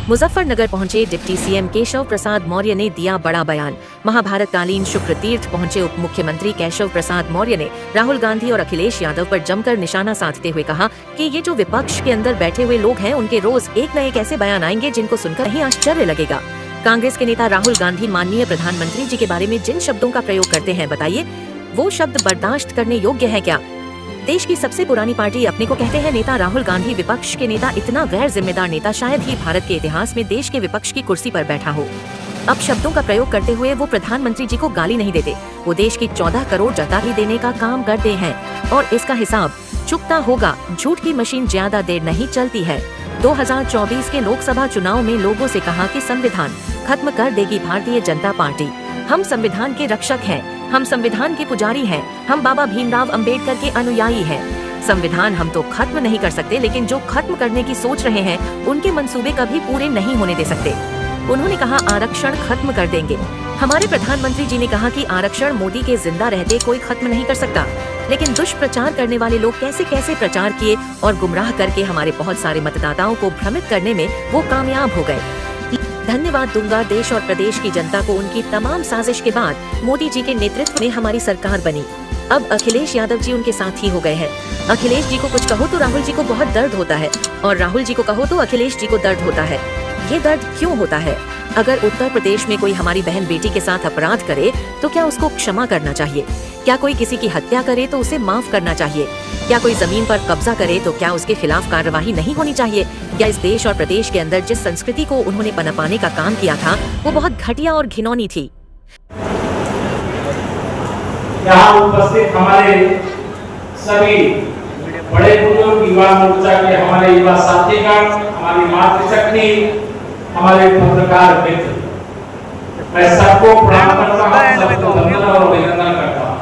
मुजफ्फरनगर पहुंचे deputy CM Keshav Prasad Maurya ने दिया बड़ा बयान। महाभारतकालीन शुक्र तीर्थ पहुंचे उप मुख्यमंत्री केशव प्रसाद मौर्य ने राहुल गांधी और अखिलेश यादव पर जमकर निशाना साधते हुए कहा कि ये जो विपक्ष के अंदर बैठे हुए लोग हैं, उनके रोज एक न एक ऐसे बयान आएंगे जिनको सुनकर ही आश्चर्य लगेगा। कांग्रेस के नेता राहुल गांधी माननीय प्रधानमंत्री जी के बारे में जिन शब्दों का प्रयोग करते हैं, बताइए वो शब्द बर्दाश्त करने योग्य है क्या? देश की सबसे पुरानी पार्टी अपने को कहते हैं नेता राहुल गांधी विपक्ष के नेता, इतना गैर जिम्मेदार नेता शायद ही भारत के इतिहास में देश के विपक्ष की कुर्सी पर बैठा हो। अब शब्दों का प्रयोग करते हुए वो प्रधानमंत्री जी को गाली नहीं देते, वो देश की 14 करोड़ जनता ही देने का काम करते हैं और इसका हिसाब चुकता होगा। झूठ की मशीन ज्यादा देर नहीं चलती है। 2024 के लोकसभा चुनाव में लोगों से कहा कि संविधान खत्म कर देगी भारतीय जनता पार्टी। हम संविधान के रक्षक हैं, हम संविधान के पुजारी हैं, हम बाबा भीमराव अंबेडकर के अनुयायी हैं। संविधान हम तो खत्म नहीं कर सकते, लेकिन जो खत्म करने की सोच रहे हैं उनके मंसूबे कभी पूरे नहीं होने दे सकते। उन्होंने कहा आरक्षण खत्म कर देंगे। हमारे प्रधानमंत्री जी ने कहा कि आरक्षण मोदी के जिंदा रहते कोई खत्म नहीं कर सकता, लेकिन दुष्प्रचार करने वाले लोग कैसे कैसे प्रचार किए और गुमराह करके हमारे बहुत सारे मतदाताओं को भ्रमित करने में वो कामयाब हो गए। धन्यवाद दूंगा देश और प्रदेश की जनता को, उनकी तमाम साजिश के बाद मोदी जी के नेतृत्व में हमारी सरकार बनी। अब अखिलेश यादव जी उनके साथ ही हो गए हैं। अखिलेश जी को कुछ कहो तो राहुल जी को बहुत दर्द होता है और राहुल जी को कहो तो अखिलेश जी को दर्द होता है। ये दर्द क्यों होता है? अगर उत्तर प्रदेश में कोई हमारी बहन बेटी के साथ अपराध करे तो क्या उसको क्षमा करना चाहिए? क्या कोई किसी की हत्या करे तो उसे माफ करना चाहिए? क्या कोई जमीन पर कब्जा करे तो क्या उसके खिलाफ कार्रवाई नहीं होनी चाहिए? क्या इस देश और प्रदेश के अंदर जिस संस्कृति को उन्होंने पनपाने का काम किया था वो बहुत घटिया और घिनौनी थी। यहाँ उपस्थित हमारे सभी बड़े बुजुर्ग, युवा मोर्चा के हमारे युवा साथीगण, हमारी मातृशक्ति, हमारे पत्रकार मित्र, मैं सबको प्रणाम करता हूँ, सबको वंदन और अभिनंदन करता हूँ।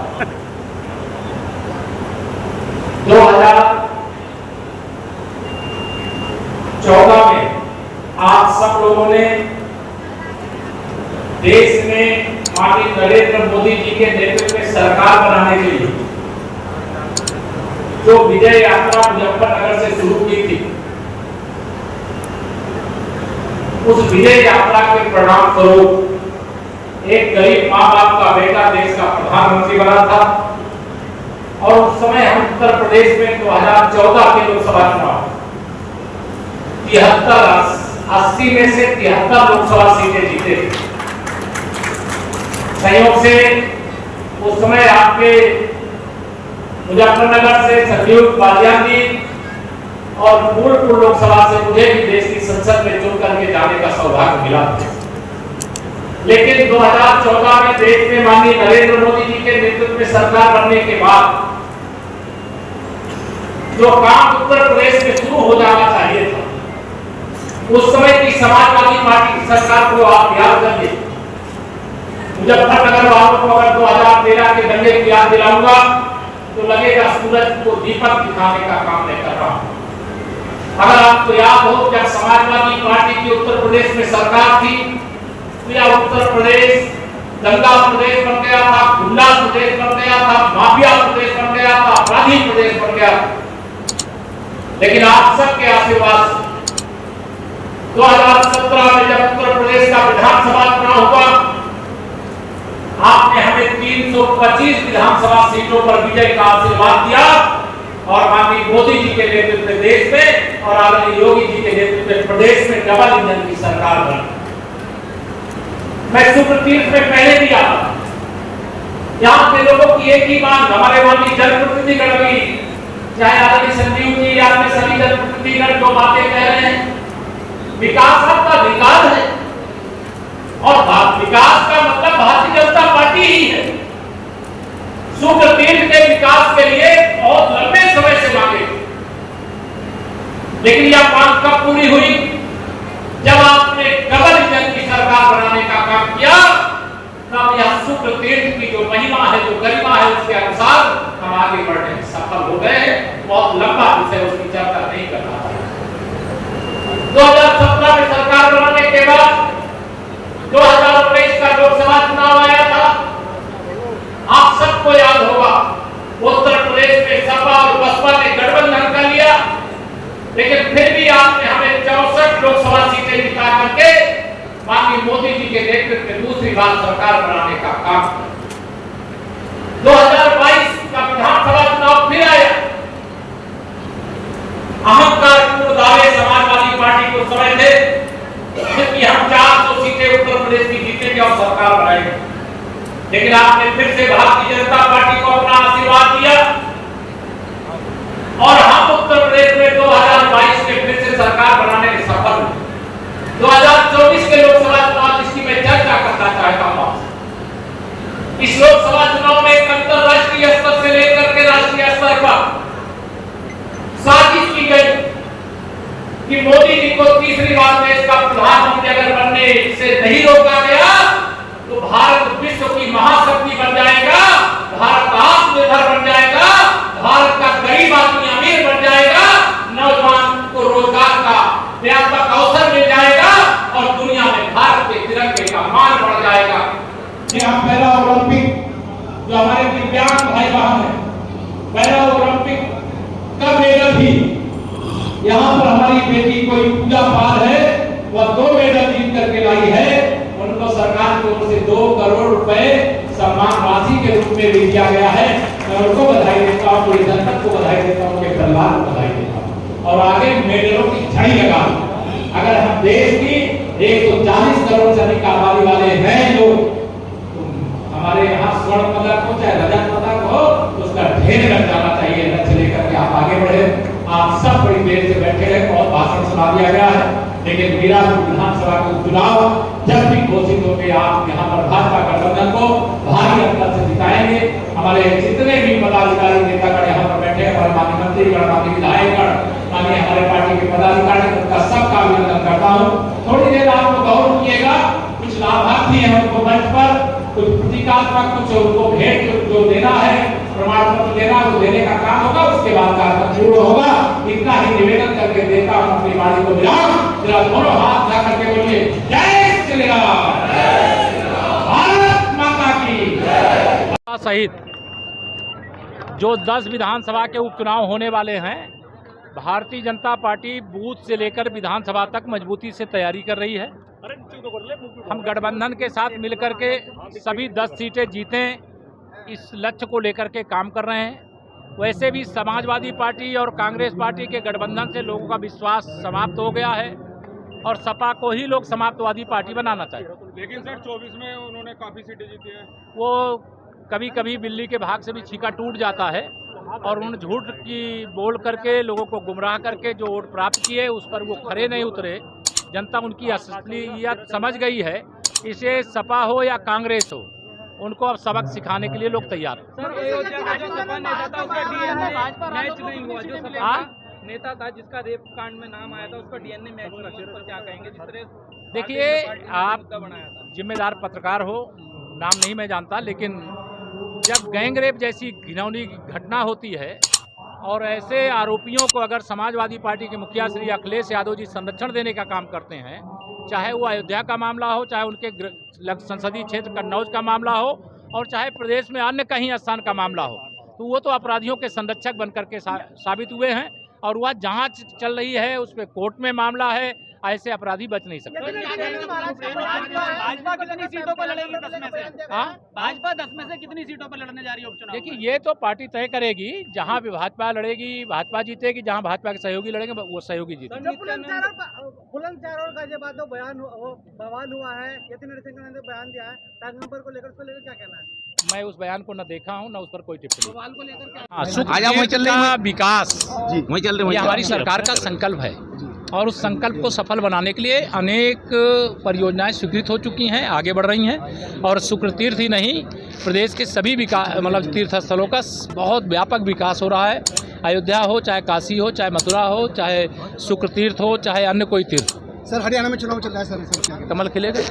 2014 में आप सब लोगों ने देश में माननीय नरेंद्र मोदी जी के नेतृत्व में सरकार बनाने के लिए जो विजय यात्रा मुजफ्फरनगर से शुरू की थी, उस विजय यात्रा के परिणाम स्वरूप एक गरीब माँ बाप का बेटा देश का प्रधानमंत्री बना था और उस समय हम उत्तर प्रदेश में 2014 के लोकसभा चुनाव 80 में से 73 लोकसभा सीटें जीते थे। संयोग से उस समय आपके मुजफ्फरनगर से संजीव बालियान जी और फूलपुर लोकसभा से मुझे भी देश की संसद में चुन करके जाने का सौभाग्य मिला। लेकिन 2014 में देश में माननीय नरेंद्र मोदी जी के नेतृत्व में सरकार बनने के बाद जो काम उत्तर प्रदेश में शुरू हो जाना चाहिए था, उस समय की समाजवादी पार्टी की सरकार को आप याद करिए। मुजफ्फरनगर वालों को अगर 2013 के दंगे की याद दिलाऊंगा तो लगेगा सूरज को दीपक दिखाने का काम मैं कर रहा हूं। अगर आपको याद हो, जब समाजवादी पार्टी की उत्तर प्रदेश में सरकार थी तो यह उत्तर प्रदेश दंगा प्रदेश बन गया था, गुंडा प्रदेश बन गया था, माफिया प्रदेश बन गया था, अपराधी प्रदेश बन गया था। लेकिन आप सबके आशीर्वाद से 2017 में जब उत्तर प्रदेश का विधानसभा चुनाव हुआ, आपने हमें 325 विधानसभा सीटों पर विजय का आशीर्वाद दिया और माननीय मोदी जी के नेतृत्व में देश में और आदरणीय योगी जी के नेतृत्व में प्रदेश में डबल इंजन की सरकार बनी। मैं शुक्र तीर्थ में पहले भी आया, यहाँ के लोगों की एक ही मांग, हमारे माननीय जनप्रतिनिधिगण भी, चाहे आदरणीय संजीव जी या अपने सभी जनप्रतिनिधिगण जो बातें कह रहे हैं, विकास आपका विकास है और विकास का मतलब भारतीय जनता पार्टी ही है। शुक्र तीर्थ के विकास के लिए बहुत लंबे समय से मांगे, लेकिन यह मांग कब पूरी हुई? जब आपने डबल इंजन की सरकार बनाने का काम किया, तब यह शुक्र तीर्थ की जो महिमा है, जो गरिमा है, उसके अनुसार हम आगे बढ़ने में सफल हो गए। बहुत लंबा विषय, उसकी चर्चा नहीं कर रहा था। 2017 में सरकार बनाने के बाद 2019 का लोकसभा चुनाव आया था। आप सबको याद होगा, उत्तर प्रदेश में सपा और बसपा ने गठबंधन कर लिया, लेकिन फिर भी आपने हमें 64 लोकसभा सीटें जिताकर विधान सरकार बनाने का काम किया। 2022 का विधानसभा चुनाव फिर आया। अहंकारपूर्ण दावे समाजवादी पार्टी को समय थे कि हम 400 सीटें उत्तर प्रदेश की जीतेंगे और सरकार बनाएंगे, लेकिन आपने फिर से भारतीय जनता पार्टी को अपना आशीर्वाद दिया और हम उत्तर प्रदेश में 2022 में फिर से सरकार बनाने में सफल हुए। 2024 के लोकसभा चुनाव जिसकी मैं चर्चा करना चाहता हूं, इस लोकसभा चुनाव में अंतरराष्ट्रीय स्तर से लेकर के राष्ट्रीय स्तर पर साजिश की गई कि मोदी जी को तीसरी बार देश का प्रधानमंत्री अगर बनने से नहीं रोका गया तो भारत विश्व की महाशक्ति बन जाएगा, भारत आत्मनिर्भर बन जाएगा, भारत का गरीब आदमी अमीर बन जाएगा, नौजवान को रोजगार का व्यापक अवसर मिल जाएगा और दुनिया में भारत के तिरंगे का मान बढ़ जाएगा। यहाँ पैरा ओलंपिक जो हमारे दिव्यांग भाई बहन है, पैरा ओलंपिक का मेडल भी यहाँ पर हमारी बेटी कोई पूजा पाल है, वह 2 मेडल जीत करके लाई है। उनको सरकार की ओर से 2 करोड़ रुपए सम्मान राशि के रूप में भी दिया गया है। मैं उनको बधाई देता हूँ, पूरी जनता को बधाई देता हूँ, उनके परिवार को बधाई देता हूँ और आगे मेडलों की झड़ी लगा। अगर हम देश की 140 करोड़ से अधिक आबादी वाले हैं लोग, हमारे यहाँ स्वर्ण पदक हो चाहे रजत पदक हो, उसका ढेर लग जाना चाहिए। लक्ष्य लेकर के आप आगे बढ़े। आप सब बड़ी देर से बैठे रहे, बहुत भाषण सुना दिया गया है, लेकिन मीरापुर विधानसभा के उपचुनाव जब भी घोषित होंगे, आप यहाँ पर भाजपा गठबंधन को भारी अंतर से जिताएंगे। हमारे जितने भी पदाधिकारी नेतागण यहाँ पर बैठे, हमारे माननीय मंत्रीगण, माननीय विधायकगण, माननीय हमारे पार्टी के पदाधिकारी, उनका सबका अभिनंदन करता हूँ। थोड़ी देर आप लोग गौर कीजिएगा, कुछ लाभार्थी हैं उनको मंच पर कुछ प्रतीकात्मक कुछ उनको भेंट जो देना है, प्रमाण पत्र देना, वो देने का काम होगा, उसके बाद कार्यक्रम शुरू होगा। इतना ही निवेदन करके देता हूं अपनी वाणी को विराम। जरा दोनों हाथ उठा करके बोलिए जय श्री राम, भारत माता की। सहित जो 10 विधानसभा के उपचुनाव होने वाले हैं, भारतीय जनता पार्टी बूथ से लेकर विधानसभा तक मजबूती से तैयारी कर रही है। हम गठबंधन के साथ मिलकर के सभी 10 सीटें जीतें, इस लक्ष्य को लेकर के काम कर रहे हैं। वैसे भी समाजवादी पार्टी और कांग्रेस पार्टी के गठबंधन से लोगों का विश्वास समाप्त हो गया है और सपा को ही लोग समाप्तवादी पार्टी बनाना चाहिए। लेकिन सर 24 में उन्होंने काफ़ी सीटें जीती हैं। वो कभी कभी बिल्ली के भाग से भी छीका टूट जाता है और उन झूठ की बोल करके लोगों को गुमराह करके जो वोट प्राप्त किए उस पर वो खरे नहीं उतरे। जनता उनकी असलियत समझ गई है। इसे सपा हो या कांग्रेस हो, उनको अब सबक सिखाने के लिए लोग तैयार हैं। सर, जो सपा नेता था उसका डीएनए मैच नहीं हुआ, जो सपा नेता था जिसका रेप कांड में नाम आया था उसका डीएनए मैच नहीं हुआ, उस पर क्या कहेंगे? जिस तरह देखिए, आप जिम्मेदार पत्रकार हो, नाम नहीं मैं जानता, लेकिन जब गैंग रेप जैसी घिनौनी घटना होती है और ऐसे आरोपियों को अगर समाजवादी पार्टी के मुखिया श्री अखिलेश यादव जी संरक्षण देने का काम करते हैं, चाहे वो अयोध्या का मामला हो, चाहे उनके संसदीय क्षेत्र कन्नौज का मामला हो और चाहे प्रदेश में अन्य कहीं स्थान का मामला हो, तो वो तो अपराधियों के संरक्षक बनकर के साबित हुए हैं और वह जांच चल रही है, उस पर कोर्ट में मामला है। ऐसे अपराधी बच नहीं सकते। भाजपा कितनी सीटों पर लड़ेगी 10 में से? हाँ, भाजपा 10 में से कितनी सीटों पर लड़ने जा रही है उपचुनाव? देखिए, ये तो पार्टी तय करेगी। जहां भी भाजपा लड़ेगी भाजपा जीतेगी, जहां भाजपा के सहयोगी लड़ेंगे वो सहयोगी जीतेंगे। बुलंदशहर गाजियाबाद बवाल हुआ है, यतीन्द्र सिंह ने बयान दिया है टाइगर को लेकर, क्या कहना है? मैं उस बयान को न देखा हूं, न उस पर कोई टिप्पणी। बवाल को लेकर क्या? विकास ये हमारी सरकार का संकल्प है और उस संकल्प को सफल बनाने के लिए अनेक परियोजनाएं स्वीकृत हो चुकी हैं, आगे बढ़ रही हैं और शुक्र तीर्थ ही नहीं, प्रदेश के सभी विकास मतलब तीर्थ स्थलों का बहुत व्यापक विकास हो रहा है। अयोध्या हो, चाहे काशी हो, चाहे मथुरा हो, चाहे शुक्र तीर्थ हो, चाहे अन्य कोई तीर्थ। सर, हरियाणा में चुनाव चल रहा है सर, कमल खिलेगा।